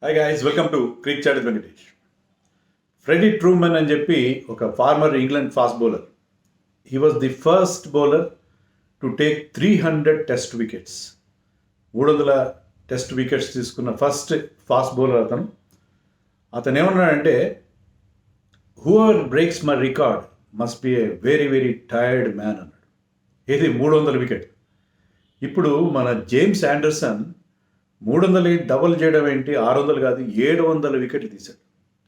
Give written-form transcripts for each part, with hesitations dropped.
Hi guys, welcome to Crick Chat Venkatesh. Freddie Trueman అని చెప్పి ఒక former England fast bowler. He was the first bowler to take 300 test wickets. 300 test wickets తీసుకున్న first fast bowler అతను. అతను ఏమన్నాడంటే, whoever breaks my record must be a very very tired man అన్నాడు. ఇది 300 wicket. ఇప్పుడు మన జేమ్స్ ఆండర్సన్ 300 డబుల్ చేయడం ఏంటి, 600 కాదు 700 వికెట్లు తీశాడు.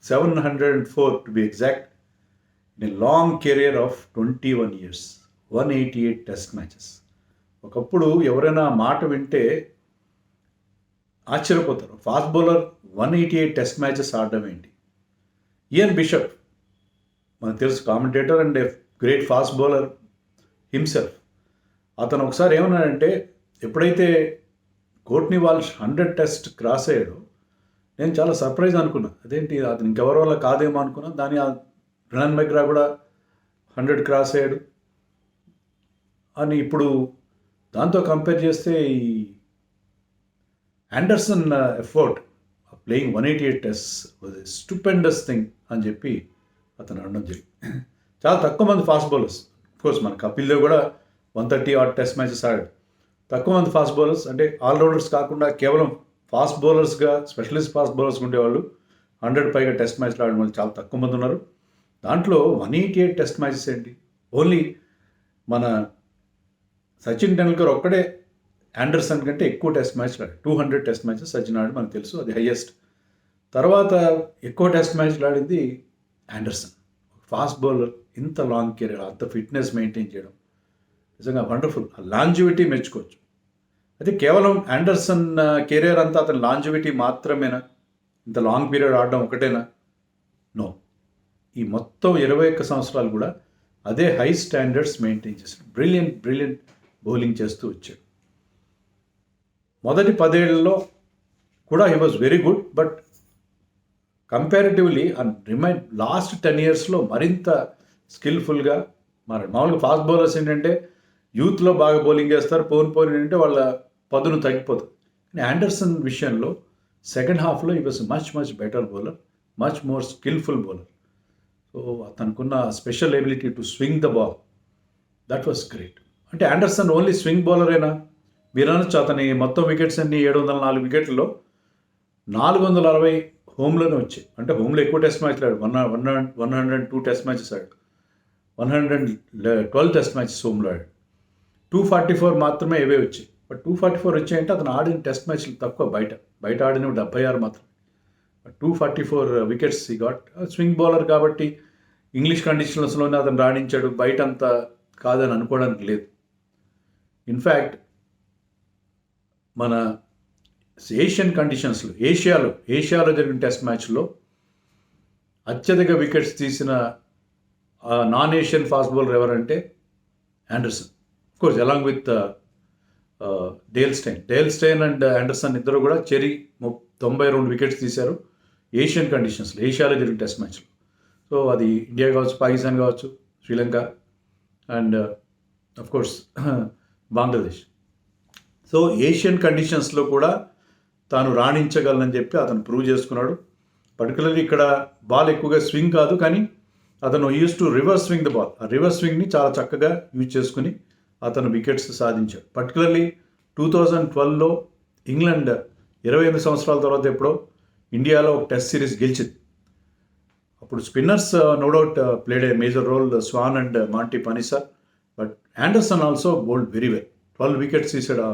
704 to be exact, in a long career of 21 years, 188 test matches. ఒకప్పుడు ఎవరైనా మాట వింటే ఆశ్చర్యపోతారు. ఫాస్ట్ బౌలర్ 188 టెస్ట్ మ్యాచెస్ ఆడడం ఏంటి. ఇయన్ బిషప్ మనకు తెలుసు, commentator and a great fast bowler himself. అతను ఒకసారి ఏమన్నాడంటే, ఎప్పుడైతే కోర్ట్నీ వాల్ష్ 100 టెస్ట్ క్రాస్ అయ్యాడు, నేను చాలా సర్ప్రైజ్ అనుకున్నా. అదేంటి, అతను ఇంకెవరి వల్ల కాదేమో అనుకున్నా. దాని బ్రెనన్ మెక్గ్రా కూడా 100 క్రాస్ అయ్యాడు అని. ఇప్పుడు దాంతో కంపేర్ చేస్తే ఈ Anderson effort playing 188 test was a stupendous thing అని చెప్పి అతను అనడం జరిగింది. చాలా తక్కువ మంది ఫాస్ట్ బౌలర్స్, కోర్స్ మన కపిల్ దేవ్ కూడా 130 odd టెస్ట్ మ్యాచెస్ ఆడాడు. తక్కువ మంది ఫాస్ట్ బౌలర్స్ అంటే ఆల్రౌండర్స్ కాకుండా కేవలం ఫాస్ట్ బౌలర్స్గా, స్పెషలిస్ట్ ఫాస్ట్ బౌలర్స్ ఉండేవాళ్ళు 100 పైగా టెస్ట్ మ్యాచ్లు ఆడిన వాళ్ళు చాలా తక్కువ మంది ఉన్నారు. దాంట్లో 188 టెస్ట్ మ్యాచెస్ ఏంటి, ఓన్లీ మన సచిన్ టెండూల్కర్ ఒక్కడే ఆండర్సన్ కంటే ఎక్కువ టెస్ట్ మ్యాచ్లు ఆడాడు. 200 టెస్ట్ మ్యాచెస్ సచిన్ ఆడి, మనకు తెలుసు, అది హైయెస్ట్. తర్వాత ఎక్కువ టెస్ట్ మ్యాచ్లు ఆడింది ఆండర్సన్. ఫాస్ట్ బౌలర్ ఇంత లాంగ్ కెరీర్, అంత ఫిట్నెస్ మెయింటైన్ చేయడం నిజంగా వండర్ఫుల్. ఆ లాంజివిటీ మెచ్చుకోవచ్చు. అయితే కేవలం ఆండర్సన్ కెరీర్ అంతా అతని లాంజివిటీ మాత్రమేనా, ఇంత లాంగ్ పీరియడ్ ఆడడం ఒకటేనా? నో. ఈ మొత్తం 21 సంవత్సరాలు కూడా అదే హై స్టాండర్డ్స్ మెయింటైన్ చేశాడు. బ్రిలియంట్ బౌలింగ్ చేస్తూ వచ్చాడు. మొదటి 10 ఏళ్లలో కూడా he was very good, but comparatively last 10 yearsలో మరింత స్కిల్ఫుల్గా మారాడు. మామూలుగా ఫాస్ట్ బౌలర్స్ ఏంటంటే యూత్లో బాగా బౌలింగ్ చేస్తారు, పోను ఏంటంటే వాళ్ళ పదును తగ్గిపోతుంది. కానీ ఆండర్సన్ విషయంలో సెకండ్ హాఫ్లో ఈ was much better bowler, much more skilful bowler. So అతనుకున్న special ability to swing the ball, that was great. అంటే ఆండర్సన్ ఓన్లీ స్వింగ్ బౌలరేనా మీరు అనొచ్చు. అతని మొత్తం వికెట్స్ అన్ని 704 వికెట్లలో 460 హోమ్లోనే వచ్చాయి. అంటే హోమ్లో ఎక్కువ టెస్ట్ మ్యాచ్లు ఆడు, 102 టెస్ట్ మ్యాచెస్ ఆడు, 112 టెస్ట్ మ్యాచెస్ హోమ్లో ఆడు. 244 మాత్రమే ఏవే వచ్చాయి. బట్ 244 వచ్చాయంటే అతను ఆడిన టెస్ట్ మ్యాచ్లు తక్కువ. బయట ఆడినవి 76 మాత్రమే. 244 వికెట్స్ ఈ గాట్. స్వింగ్ బౌలర్ కాబట్టి ఇంగ్లీష్ కండిషన్స్లోనే అతను రాణించాడు, బయట అంతా కాదని అనుకోవడానికి లేదు. ఇన్ఫ్యాక్ట్ మన ఏషియన్ కండిషన్స్లో, ఏషియాలో జరిగిన టెస్ట్ మ్యాచ్లో అత్యధిక వికెట్స్ తీసిన నాన్ ఏషియన్ ఫాస్ట్ బౌలర్ ఎవరంటే Anderson. Course along with Dale Steyn and Anderson ఇద్దరు కూడా 92 వికెట్స్ తీశారు ఏషియన్ కండిషన్స్లో, ఏషియాలో జరిగిన టెస్ట్ మ్యాచ్లో. సో అది ఇండియా కావచ్చు, పాకిస్తాన్ కావచ్చు, Sri Lanka and course Bangladesh. So Asian కండిషన్స్లో కూడా తాను రాణించగలనని చెప్పి అతను ప్రూవ్ చేసుకున్నాడు. పర్టికులర్లీ ఇక్కడ బాల్ ఎక్కువగా స్వింగ్ కాదు, కానీ అతను use to reverse swing the ball. ఆ రివర్స్ స్వింగ్ని చాలా చక్కగా యూజ్ చేసుకుని అతను వికెట్స్ సాధించాడు. పర్టికులర్లీ 2012లో ఇంగ్లాండ్ 28 సంవత్సరాల తర్వాత ఎప్పుడో ఇండియాలో ఒక టెస్ట్ సిరీస్ గెలిచింది. అప్పుడు spinners no doubt played a major role, Swann and Monty Panesar. But Anderson also bowled very well. 12 wickets తీసాడు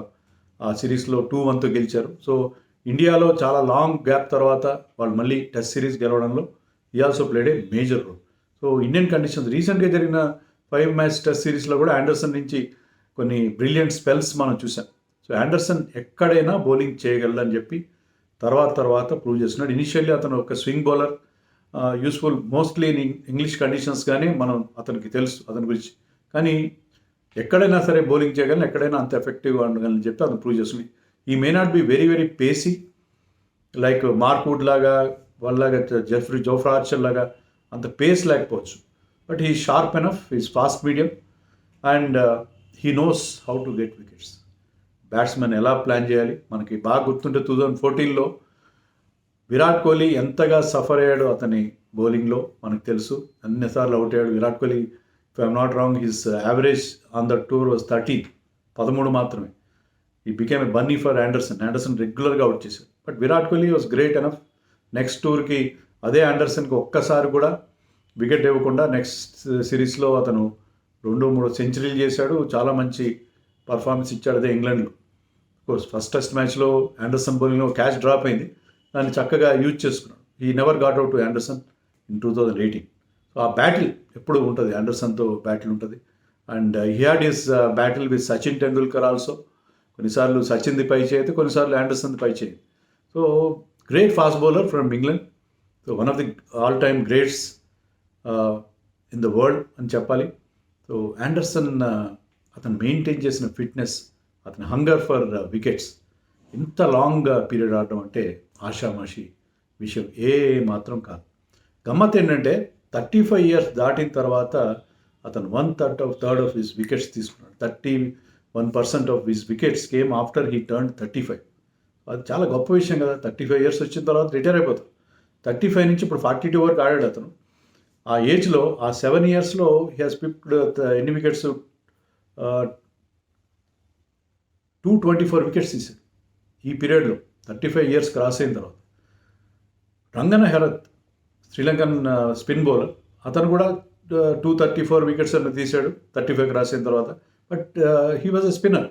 ఆ సిరీస్లో. 2-1తో గెలిచారు. సో ఇండియాలో చాలా లాంగ్ గ్యాప్ తర్వాత వాళ్ళు మళ్ళీ టెస్ట్ సిరీస్ గెలవడంలో ఈ also played a major role. So Indian conditions రీసెంట్గా జరిగిన 5 మ్యాచ్ టెస్ట్ సిరీస్లో కూడా ఆండర్సన్ నుంచి కొన్ని బ్రిలియంట్ స్పెల్స్ మనం చూసాం. సో ఆండర్సన్ ఎక్కడైనా బౌలింగ్ చేయగలదని చెప్పి తర్వాత ప్రూవ్ చేస్తున్నాడు. ఇనిషియల్లీ అతను ఒక swing bowler, useful mostly in English conditions, కానీ అతనికి తెలుసు అతని గురించి. కానీ ఎక్కడైనా సరే బౌలింగ్ చేయగలను, ఎక్కడైనా అంత ఎఫెక్టివ్గా ఉండగలని చెప్పి అతను ప్రూవ్ చేస్తుంది. ఈ may not be very pacy like Mark Wood లాగా, వాళ్ళలాగా జోఫ్రా ఆర్చర్ లాగా అంత పేస్ లేకపోవచ్చు. But he sharp enough, he's fast medium and he knows how to get wickets. Batsmen ఎలా ప్లాన్ చేయాలి మనకి బాగా గుర్తుంటే 2014లో విరాట్ కోహ్లీ ఎంతగా సఫర్ అయ్యాడో అతని బౌలింగ్లో మనకు తెలుసు. అన్నిసార్లు అవుట్ అయ్యాడు Virat Kohli. If I'm not wrong, his average on the tour was 13 మాత్రమే. He became a Bunny for Anderson రెగ్యులర్గా అవుట్ చేశాడు. But Virat Kohli was great enough. Next టూర్కి అదే ఆండర్సన్కి ఒక్కసారి కూడా వికెట్ ఇవ్వకుండా నెక్స్ట్ సిరీస్లో అతను 2-3 సెంచరీలు చేశాడు. చాలా మంచి పర్ఫార్మెన్స్ ఇచ్చాడు అదే ఇంగ్లాండ్లో. కోర్స్ ఫస్ట్ టెస్ట్ మ్యాచ్లో ఆండర్సన్ బౌలింగ్లో క్యాచ్ డ్రాప్ అయింది, దాన్ని చక్కగా యూజ్ చేసుకున్నాడు. ఈ never got out to Anderson in 2018. So ఆ బ్యాటిల్ ఎప్పుడు ఉంటుంది, ఆండర్సన్తో బ్యాటిల్ ఉంటుంది. And he had his battle with Sachin Tendulkar also. కొన్నిసార్లు సచిన్ది పై చేతి, కొన్నిసార్లు ఆండర్సన్ది పై చేతి. So great fast bowler from England. So one of the all time greats in the world అని చెప్పాలి. సో ఆండర్సన్ అతను మెయింటైన్ చేసిన ఫిట్నెస్, అతని హంగర్ ఫర్ వికెట్స్, ఇంత లాంగ్ పీరియడ్ ఆడడం అంటే ఆషామాషి విషయం ఏ మాత్రం కాదు. గమ్మత్ ఏంటంటే 35 ఇయర్స్ దాటిన తర్వాత అతను 1/3 ఆఫ్ హిస్ వికెట్స్ తీసుకున్నాడు. 31% of his wickets came after he turn 35. అది చాలా గొప్ప విషయం కదా. 35 ఇయర్స్ వచ్చిన తర్వాత రిటైర్ అయిపోతాడు. 35 నుంచి ఇప్పుడు 42 వరకు ఆడాడు అతను. ఆ ఏజ్లో, ఆ 7 ఇయర్స్లో హీ హాజ్ పిక్డ్ ఎన్ని వికెట్స్, 224 వికెట్స్ తీశాడు ఈ పీరియడ్లో. 35 ఇయర్స్ క్రాస్ అయిన తర్వాత రంగన హెరత్, శ్రీలంకన్ స్పిన్ బౌలర్, అతను కూడా 234 వికెట్స్ అన్న తీశాడు 35 క్రాస్ అయిన తర్వాత. But he was a spinner.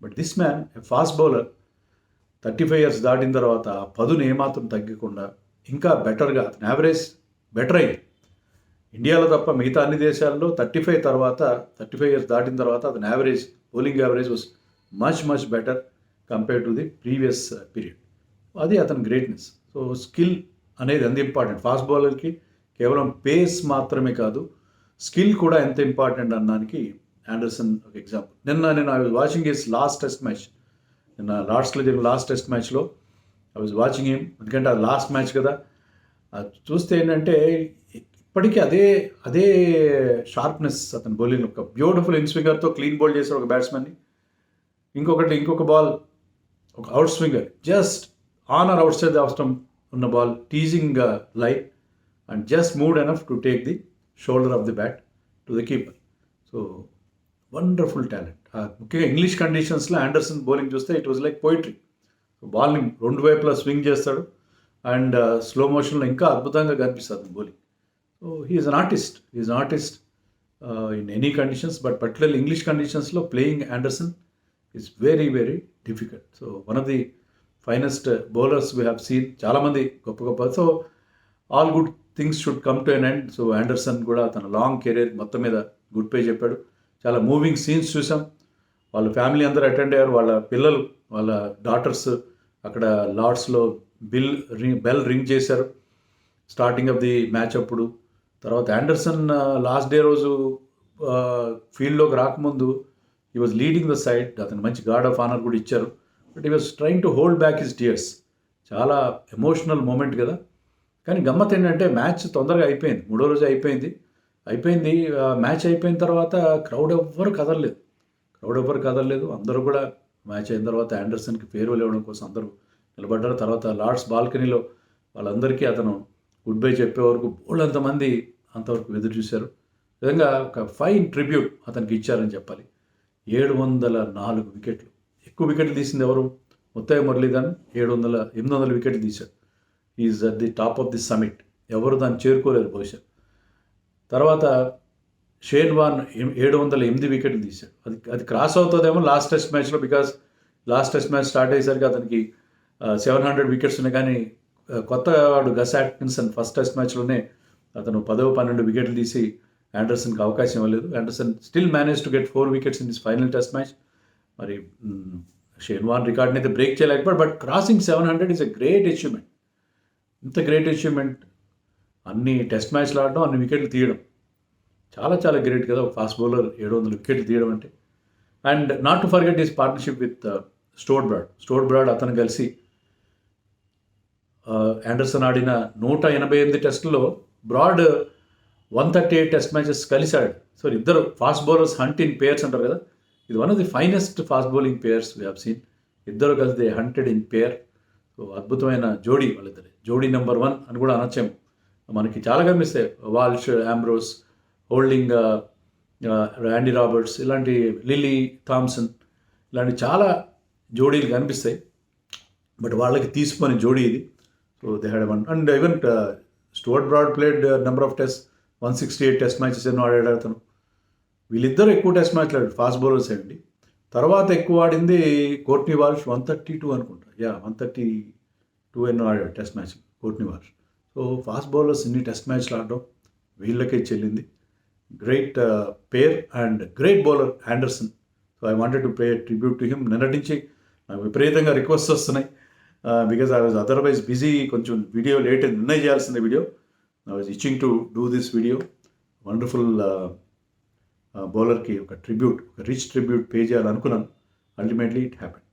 But this man a fast bowler 35 years దాటిన తర్వాత ఆ పదును ఏమాత్రం తగ్గకుండా ఇంకా బెటర్గా, అతని యావరేజ్ బెటర్ అయింది. ఇండియాలో తప్ప మిగతా అన్ని దేశాల్లో 35 ఇయర్స్ దాటిన తర్వాత అతని average, bowling average was much better compare to the previous period. అది అతని గ్రేట్నెస్. సో స్కిల్ అనేది ఎంత ఇంపార్టెంట్ ఫాస్ట్ బౌలర్కి. కేవలం పేస్ మాత్రమే కాదు, స్కిల్ కూడా ఎంత ఇంపార్టెంట్ అనడానికి ఆండర్సన్ ఒక ఎగ్జాంపుల్. నేను I was watching his last test match. నిన్న లార్డ్స్లో జరిగిన లాస్ట్ టెస్ట్ మ్యాచ్లో ఐ వాజ్ వాచింగ్ హిమ్. ఎందుకంటే అది లాస్ట్ మ్యాచ్ కదా. చూస్తే ఏంటంటే ఇప్పటికీ అదే షార్ప్నెస్ అతని బౌలింగ్. ఒక బ్యూటిఫుల్ ఇన్ స్వింగర్తో క్లీన్ బౌల్ చేశాడు ఒక బ్యాట్స్మెన్ని. ఇంకొక బాల్, ఒక out swinger just on or outside అవసరం ఉన్న ball teasing line and just moved enough to take the shoulder of the bat to the keeper. So wonderful talent. ముఖ్యంగా ఇంగ్లీష్ కండిషన్స్లో Anderson bowling చూస్తే it was like poetry. బాల్ని 2 వైపులా swing చేస్తాడు and slow మోషన్లో ఇంకా అద్భుతంగా కనిపిస్తుంది bowling. So he is an artist in any conditions, but particularly English కండిషన్స్లో playing Anderson is very difficult. So one of the finest bowlers we have seen. చాలామంది గొప్ప. So all good things should come to an end. So Anderson కూడా తన long career మొత్తం మీద good pay చెప్పాడు. చాలా moving scenes చూసాం. వాళ్ళ ఫ్యామిలీ అందరూ అటెండ్ అయ్యారు. వాళ్ళ పిల్లలు, వాళ్ళ డాటర్స్ అక్కడ లార్డ్స్లో బెల్ రింగ్ చేశారు స్టార్టింగ్ ఆఫ్ ది మ్యాచ్ అప్పుడు. తర్వాత ఆండర్సన్ లాస్ట్ డే రోజు ఫీల్డ్లోకి రాకముందు he was leading the side. అతను మంచి గార్డ్ ఆఫ్ ఆనర్ కూడా ఇచ్చారు. But he was trying to hold back his tears. చాలా ఎమోషనల్ మూమెంట్ కదా. కానీ గమ్మత్ ఏంటంటే మ్యాచ్ తొందరగా అయిపోయింది. 3వ రోజు అయిపోయింది. మ్యాచ్ అయిపోయిన తర్వాత క్రౌడ్ ఎవ్వరు కదలలేదు. అందరూ కూడా మ్యాచ్ అయిన తర్వాత ఆండర్సన్కి ఫేర్వెల్ ఇవ్వడం కోసం అందరూ నిలబడ్డారు. తర్వాత లార్డ్స్ బాల్కనీలో వాళ్ళందరికీ అతను గుడ్ బై చెప్పే వరకు బోళ్ళంతమంది అంతవరకు ఎదురు చూశారు. విధంగా ఒక ఫైన్ ట్రిబ్యూట్ అతనికి ఇచ్చారని చెప్పాలి. 704 వికెట్లు. ఎక్కువ వికెట్లు తీసింది ఎవరు? ముత్తయ్య మురళీధరన్ 800 వికెట్లు తీశాడు. Is at the top of the summit. ఎవరు దాన్ని చేరుకోలేరు బహుశా. తర్వాత షేన్ వార్న్ 708 వికెట్లు తీశాడు. అది క్రాస్ అవుతుందేమో లాస్ట్ టెస్ట్ మ్యాచ్లో, because last test match start అయ్యేసరికి అతనికి 700 వికెట్స్ ఉన్నాయి. కానీ కొత్త వాడు గస్ అట్కిన్సన్ ఫస్ట్ టెస్ట్ మ్యాచ్లోనే అతను 10-12 వికెట్లు తీసి ఆండర్సన్కి అవకాశం ఇవ్వలేదు. Anderson still manage to get 4 wickets in this final test match. మరి షేన్ వార్న్ రికార్డ్ని అయితే బ్రేక్ చేయలేకపోయాడు. But crossing 700 is a great achievement. ఇంత గ్రేట్ అచీవ్మెంట్, అన్ని టెస్ట్ మ్యాచ్లు ఆడడం, అన్ని వికెట్లు తీయడం చాలా గ్రేట్ కదా. ఒక ఫాస్ట్ బౌలర్ 700 వికెట్లు తీయడం అంటే. And not to forget his partnership with Stuart Broad. అతను కలిసి ఆండర్సన్ ఆడిన 188 టెస్టుల్లో బ్రాడ్ 138 టెస్ట్ మ్యాచెస్ కలిశాడు. సో ఇద్దరు fast bowlers hunt in pairs అంటారు కదా. ఇది one of the finest fast bowling pairs we have seen. ఇద్దరు కలిసి they hunted in pair. So అద్భుతమైన జోడీ వాళ్ళిద్దరు, జోడీ నెంబర్ 1 అని కూడా అనొచ్చేమో. మనకి చాలా కనిపిస్తాయి, Walsh, Ambrose, Holding, Randy Roberts, ఇలాంటి లిల్లీ థామ్సన్, ఇలాంటి చాలా జోడీలు కనిపిస్తాయి. బట్ వాళ్ళకి తీసుకొని జోడీ ఇది. So they had one. And even Stuart Broad played number of test, 168 test matches ఎన్నో ఆడాడు అతను. వీళ్ళిద్దరూ ఎక్కువ టెస్ట్ మ్యాచ్లు ఆడారు, ఫాస్ట్ బౌలర్స్ అండి. తర్వాత ఎక్కువ ఆడింది కోర్ట్నీ వాల్ష్, 132 అనుకుంటా, 132 ఎన్నో ఆడాడు test match Courtney Walsh. So fast bowlers ఇన్ని టెస్ట్ మ్యాచ్లు ఆడడం వీళ్ళకే చెల్లింది. Great pair and great bowler Anderson. So I wanted to pay tribute to him. నిన్నటి నుంచి నాకు విపరీతంగా రిక్వెస్ట్ వస్తున్నాయి, because I was otherwise busy. కొంచెం వీడియో లేట్ అయింది, నిన్న చేయాల్సిన video. I was itching to do this video. Wonderful బౌలర్కి ఒక ట్రిబ్యూట్, ఒక రిచ్ ట్రిబ్యూట్ పే చేయాలనుకున్నాను. Ultimately it happen.